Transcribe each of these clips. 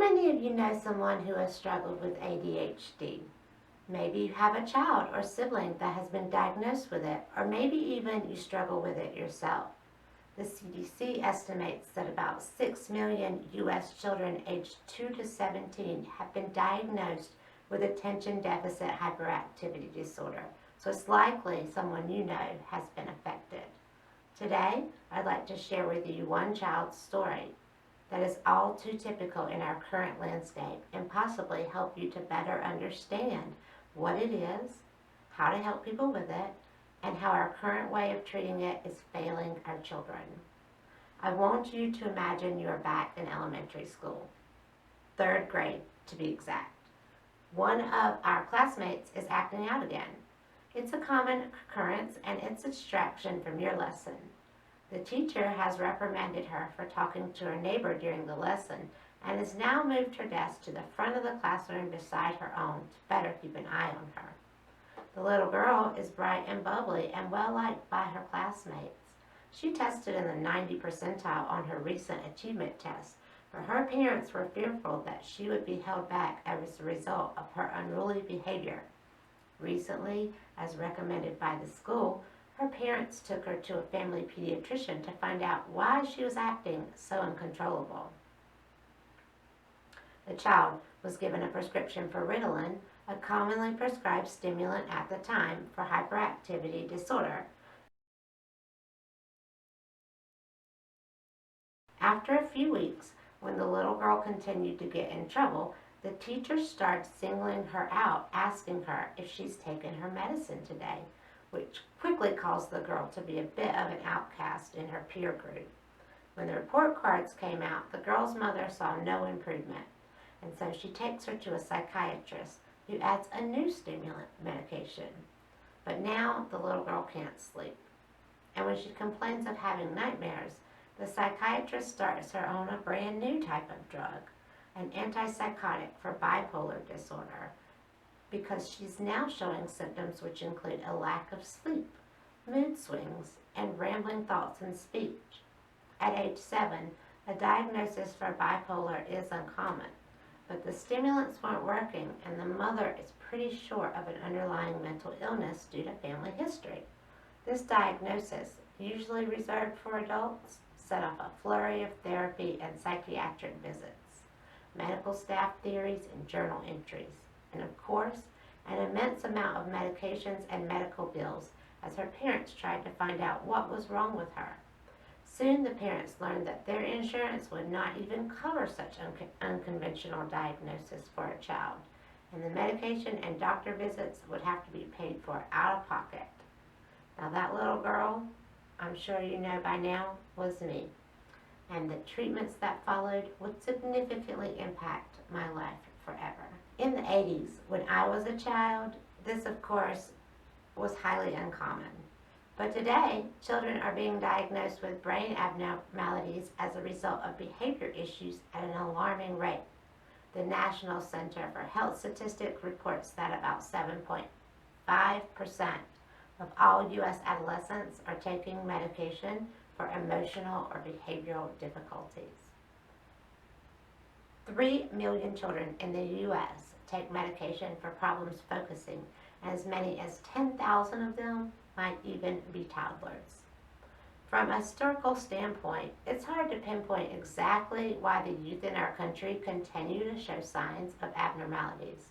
many of you know someone who has struggled with ADHD? Maybe you have a child or sibling that has been diagnosed with it, or maybe even you struggle with it yourself. The CDC estimates that about 6 million U.S. children aged 2 to 17 have been diagnosed with attention deficit hyperactivity disorder, so it's likely someone you know has been affected. Today, I'd like to share with you one child's story that is all too typical in our current landscape and possibly help you to better understand what it is, how to help people with it, and how our current way of treating it is failing our children. I want you to imagine you are back in elementary school, 3rd grade to be exact. One of our classmates is acting out again. It's a common occurrence and it's a distraction from your lesson. The teacher has reprimanded her for talking to her neighbor during the lesson and has now moved her desk to the front of the classroom beside her own to better keep an eye on her. The little girl is bright and bubbly and well liked by her classmates. She tested in the 90 percentile on her recent achievement test, but her parents were fearful that she would be held back as a result of her unruly behavior. Recently, as recommended by the school, her parents took her to a family pediatrician to find out why she was acting so uncontrollable. The child was given a prescription for Ritalin, a commonly prescribed stimulant at the time for hyperactivity disorder. After a few weeks, when the little girl continued to get in trouble, the teacher started singling her out, asking her if she's taken her medicine today, which quickly caused the girl to be a bit of an outcast in her peer group. When the report cards came out, the girl's mother saw no improvement, and so she takes her to a psychiatrist who adds a new stimulant medication. But now the little girl can't sleep. And when she complains of having nightmares, the psychiatrist starts her on a brand new type of drug, an antipsychotic for bipolar disorder, because she's now showing symptoms which include a lack of sleep, mood swings, and rambling thoughts and speech. At age 7, a diagnosis for bipolar is uncommon, but the stimulants weren't working and the mother is pretty sure of an underlying mental illness due to family history. This diagnosis, usually reserved for adults, set off a flurry of therapy and psychiatric visits, medical staff theories and journal entries, and of course, an immense amount of medications and medical bills as her parents tried to find out what was wrong with her. Soon the parents learned that their insurance would not even cover such unconventional diagnosis for a child, and the medication and doctor visits would have to be paid for out of pocket. Now that little girl, I'm sure you know by now, was me, and the treatments that followed would significantly impact my life forever. In the 80s, when I was a child, this of course was highly uncommon. But today, children are being diagnosed with brain abnormalities as a result of behavior issues at an alarming rate. The National Center for Health Statistics reports that about 7.5% of all U.S. adolescents are taking medication for emotional or behavioral difficulties. 3 million children in the U.S. take medication for problems focusing, and as many as 10,000 of them might even be toddlers. From a historical standpoint, it's hard to pinpoint exactly why the youth in our country continue to show signs of abnormalities.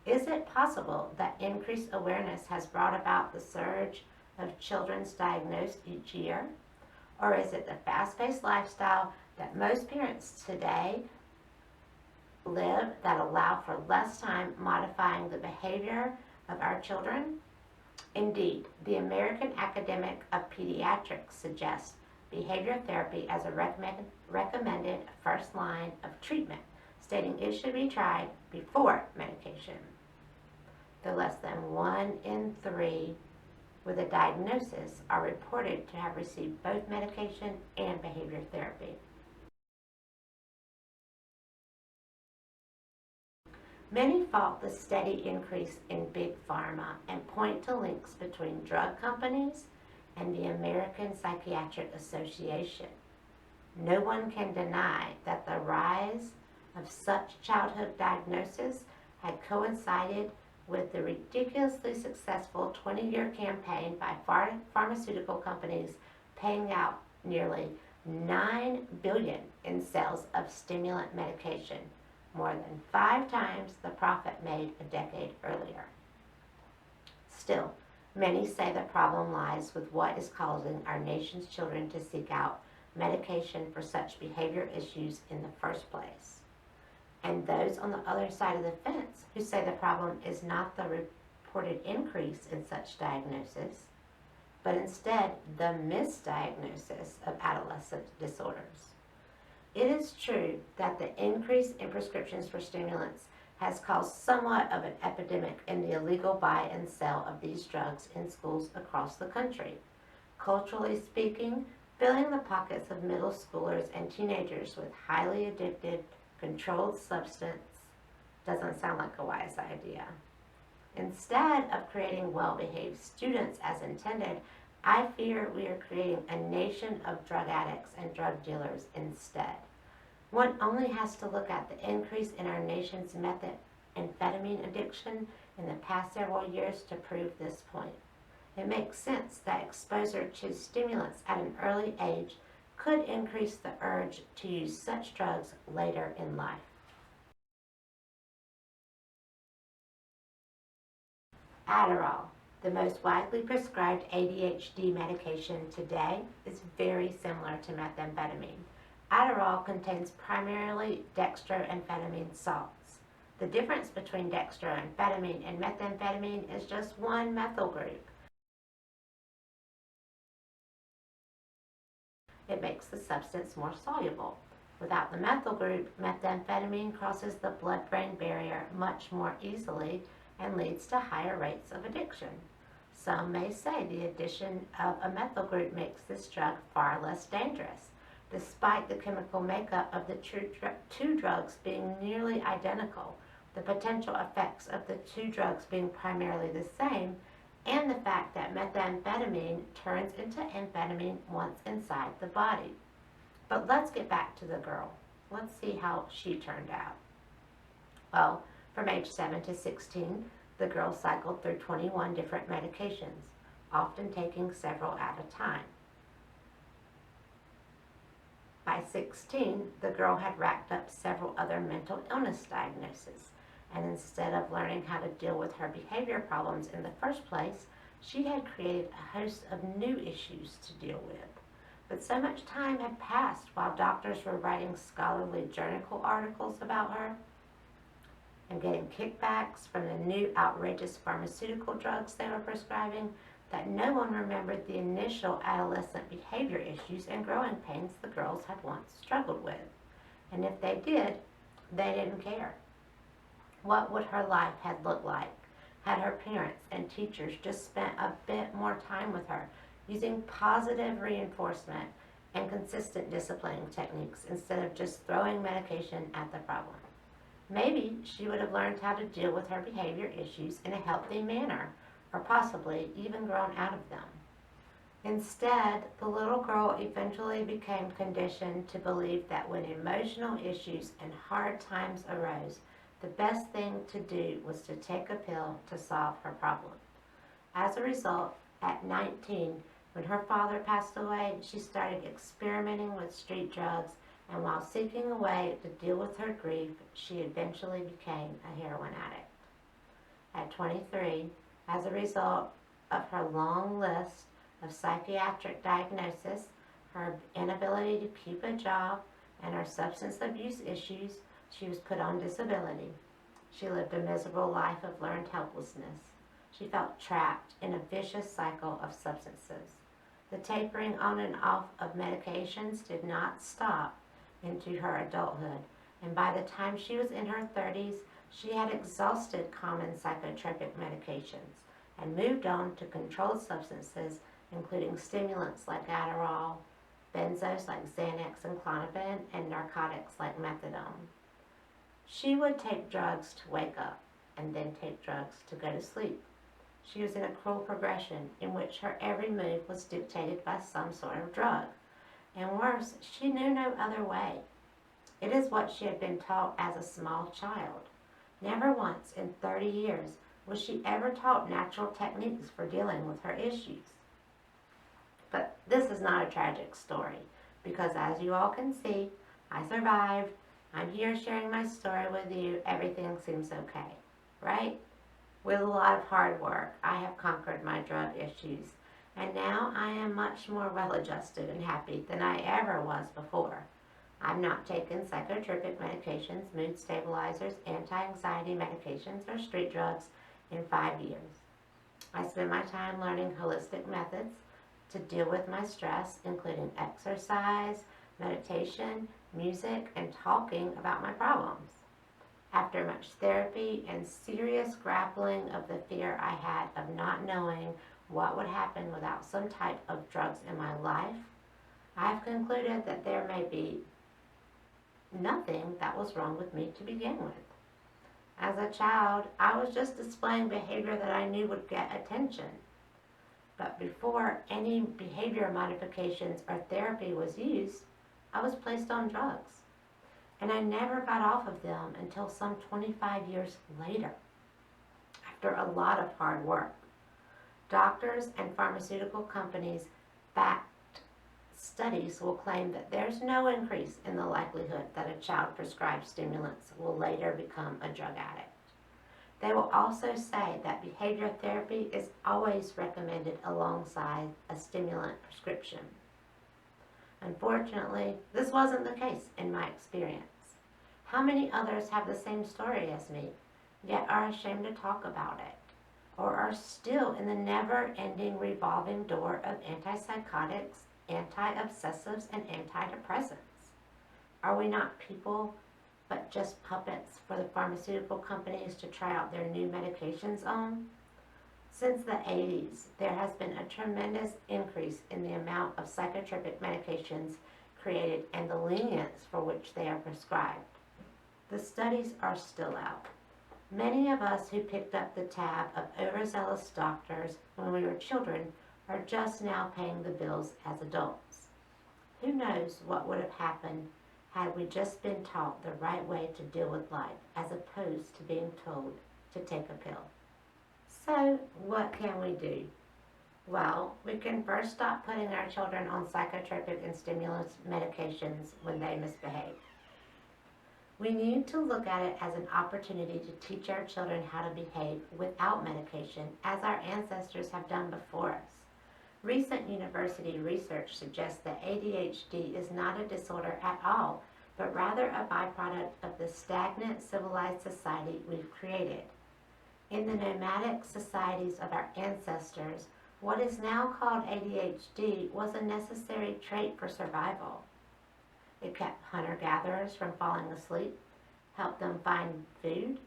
Is it possible that increased awareness has brought about the surge of children's diagnosed each year? Or is it the fast-paced lifestyle that most parents today live that allow for less time modifying the behavior of our children? Indeed, the American Academic of Pediatrics suggests behavior therapy as a recommended first line of treatment, stating it should be tried before medication. Though less than 1 in 3 with a diagnosis are reported to have received both medication and behavior therapy. Many fault the steady increase in big pharma and point to links between drug companies and the American Psychiatric Association. No one can deny that the rise of such childhood diagnosis had coincided with the ridiculously successful 20-year campaign by pharmaceutical companies paying out nearly $9 billion in sales of stimulant medication, more than 5 times the profit made a decade earlier. Still, many say the problem lies with what is causing our nation's children to seek out medication for such behavior issues in the first place. And those on the other side of the fence who say the problem is not the reported increase in such diagnosis, but instead the misdiagnosis of adolescent disorders. It is true that the increase in prescriptions for stimulants has caused somewhat of an epidemic in the illegal buy and sale of these drugs in schools across the country. Culturally speaking, filling the pockets of middle schoolers and teenagers with highly addictive, controlled substance doesn't sound like a wise idea. Instead of creating well-behaved students as intended, I fear we are creating a nation of drug addicts and drug dealers instead. One only has to look at the increase in our nation's methamphetamine addiction in the past several years to prove this point. It makes sense that exposure to stimulants at an early age could increase the urge to use such drugs later in life. Adderall, the most widely prescribed ADHD medication today, is very similar to methamphetamine. Adderall contains primarily dextroamphetamine salts. The difference between dextroamphetamine and methamphetamine is just one methyl group. It makes the substance more soluble. Without the methyl group, methamphetamine crosses the blood-brain barrier much more easily and leads to higher rates of addiction. Some may say the addition of a methyl group makes this drug far less dangerous, despite the chemical makeup of the two drugs being nearly identical, the potential effects of the two drugs being primarily the same, and the fact that methamphetamine turns into amphetamine once inside the body. But let's get back to the girl. Let's see how she turned out. Well, from age 7 to 16, the girl cycled through 21 different medications, often taking several at a time. By 16, the girl had racked up several other mental illness diagnoses, and instead of learning how to deal with her behavior problems in the first place, she had created a host of new issues to deal with. But so much time had passed while doctors were writing scholarly journal articles about her and getting kickbacks from the new outrageous pharmaceutical drugs they were prescribing, that no one remembered the initial adolescent behavior issues and growing pains the girls had once struggled with. And if they did, they didn't care. What would her life have looked like had her parents and teachers just spent a bit more time with her, using positive reinforcement and consistent disciplining techniques instead of just throwing medication at the problem? Maybe she would have learned how to deal with her behavior issues in a healthy manner, or possibly even grown out of them. Instead, the little girl eventually became conditioned to believe that when emotional issues and hard times arose, the best thing to do was to take a pill to solve her problem. As a result, at 19, when her father passed away, she started experimenting with street drugs, and while seeking a way to deal with her grief, she eventually became a heroin addict. At 23, as a result of her long list of psychiatric diagnoses, her inability to keep a job, and her substance abuse issues, she was put on disability. She lived a miserable life of learned helplessness. She felt trapped in a vicious cycle of substances. The tapering on and off of medications did not stop into her adulthood, and by the time she was in her 30s, she had exhausted common psychotropic medications and moved on to controlled substances, including stimulants like Adderall, benzos like Xanax and Klonopin, and narcotics like methadone. She would take drugs to wake up and then take drugs to go to sleep. She was in a cruel progression in which her every move was dictated by some sort of drug. And worse, she knew no other way. It is what she had been taught as a small child. Never once in 30 years was she ever taught natural techniques for dealing with her issues. But this is not a tragic story, because as you all can see, I survived. I'm here sharing my story with you. Everything seems okay, right? With a lot of hard work, I have conquered my drug issues, and now I am much more well-adjusted and happy than I ever was before. I've not taken psychotropic medications, mood stabilizers, anti-anxiety medications, or street drugs in 5 years. I spend my time learning holistic methods to deal with my stress, including exercise, meditation, music, and talking about my problems. After much therapy and serious grappling of the fear I had of not knowing what would happen without some type of drugs in my life, I've concluded that there may be nothing that was wrong with me to begin with. As a child, I was just displaying behavior that I knew would get attention. But before any behavior modifications or therapy was used, I was placed on drugs. And I never got off of them until some 25 years later, after a lot of hard work. Doctors and pharmaceutical companies backed studies will claim that there's no increase in the likelihood that a child prescribed stimulants will later become a drug addict. They will also say that behavior therapy is always recommended alongside a stimulant prescription. Unfortunately, this wasn't the case in my experience. How many others have the same story as me, yet are ashamed to talk about it, or are still in the never-ending revolving door of antipsychotics, anti-obsessives, and antidepressants? Are we not people, but just puppets for the pharmaceutical companies to try out their new medications on? Since the 80s, there has been a tremendous increase in the amount of psychotropic medications created and the lenience for which they are prescribed. The studies are still out. Many of us who picked up the tab of overzealous doctors when we were children are just now paying the bills as adults. Who knows what would have happened had we just been taught the right way to deal with life as opposed to being told to take a pill. So, what can we do? Well, we can first stop putting our children on psychotropic and stimulant medications when they misbehave. We need to look at it as an opportunity to teach our children how to behave without medication, as our ancestors have done before us. Recent university research suggests that ADHD is not a disorder at all, but rather a byproduct of the stagnant civilized society we've created. In the nomadic societies of our ancestors, what is now called ADHD was a necessary trait for survival. It kept hunter-gatherers from falling asleep, helped them find food,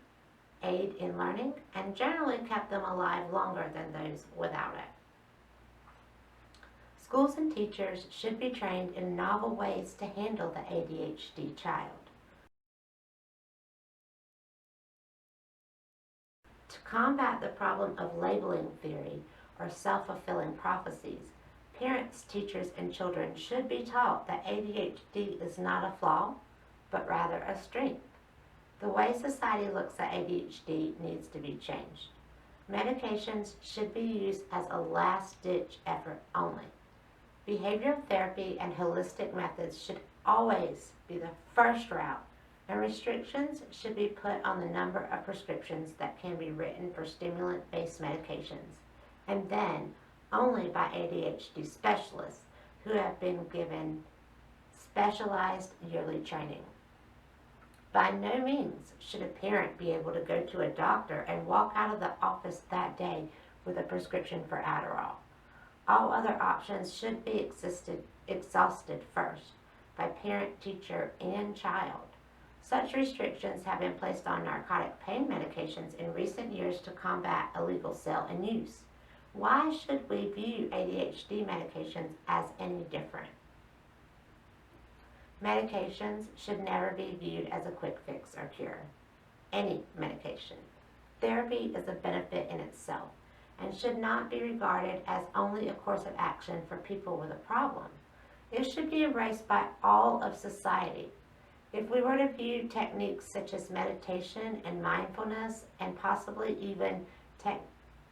aid in learning, and generally kept them alive longer than those without it. Schools and teachers should be trained in novel ways to handle the ADHD child. To combat the problem of labeling theory or self-fulfilling prophecies, parents, teachers, and children should be taught that ADHD is not a flaw, but rather a strength. The way society looks at ADHD needs to be changed. Medications should be used as a last-ditch effort only. Behavioral therapy and holistic methods should always be the first route, and restrictions should be put on the number of prescriptions that can be written for stimulant-based medications, and then only by ADHD specialists who have been given specialized yearly training. By no means should a parent be able to go to a doctor and walk out of the office that day with a prescription for Adderall. All other options should be exhausted first by parent, teacher, and child. Such restrictions have been placed on narcotic pain medications in recent years to combat illegal sale and use. Why should we view ADHD medications as any different? Medications should never be viewed as a quick fix or cure. Any medication. Therapy is a benefit in itself and should not be regarded as only a course of action for people with a problem. It should be embraced by all of society. If we were to view techniques such as meditation and mindfulness, and possibly even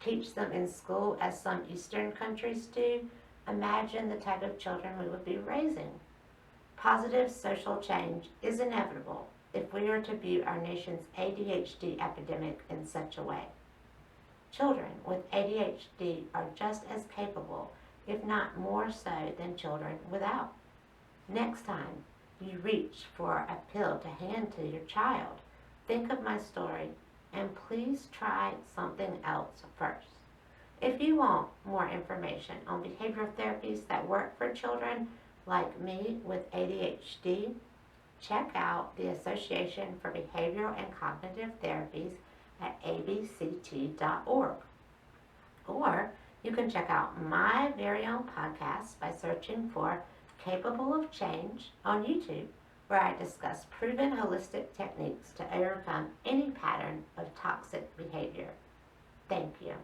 teach them in school as some Eastern countries do, imagine the type of children we would be raising. Positive social change is inevitable if we are to view our nation's ADHD epidemic in such a way. Children with ADHD are just as capable, if not more so, than children without. Next time you reach for a pill to hand to your child, think of my story and please try something else first. If you want more information on behavioral therapies that work for children like me with ADHD, check out the Association for Behavioral and Cognitive Therapies at abct.org. Or you can check out my very own podcast by searching for Capable of Change on YouTube, where I discuss proven holistic techniques to overcome any pattern of toxic behavior. Thank you.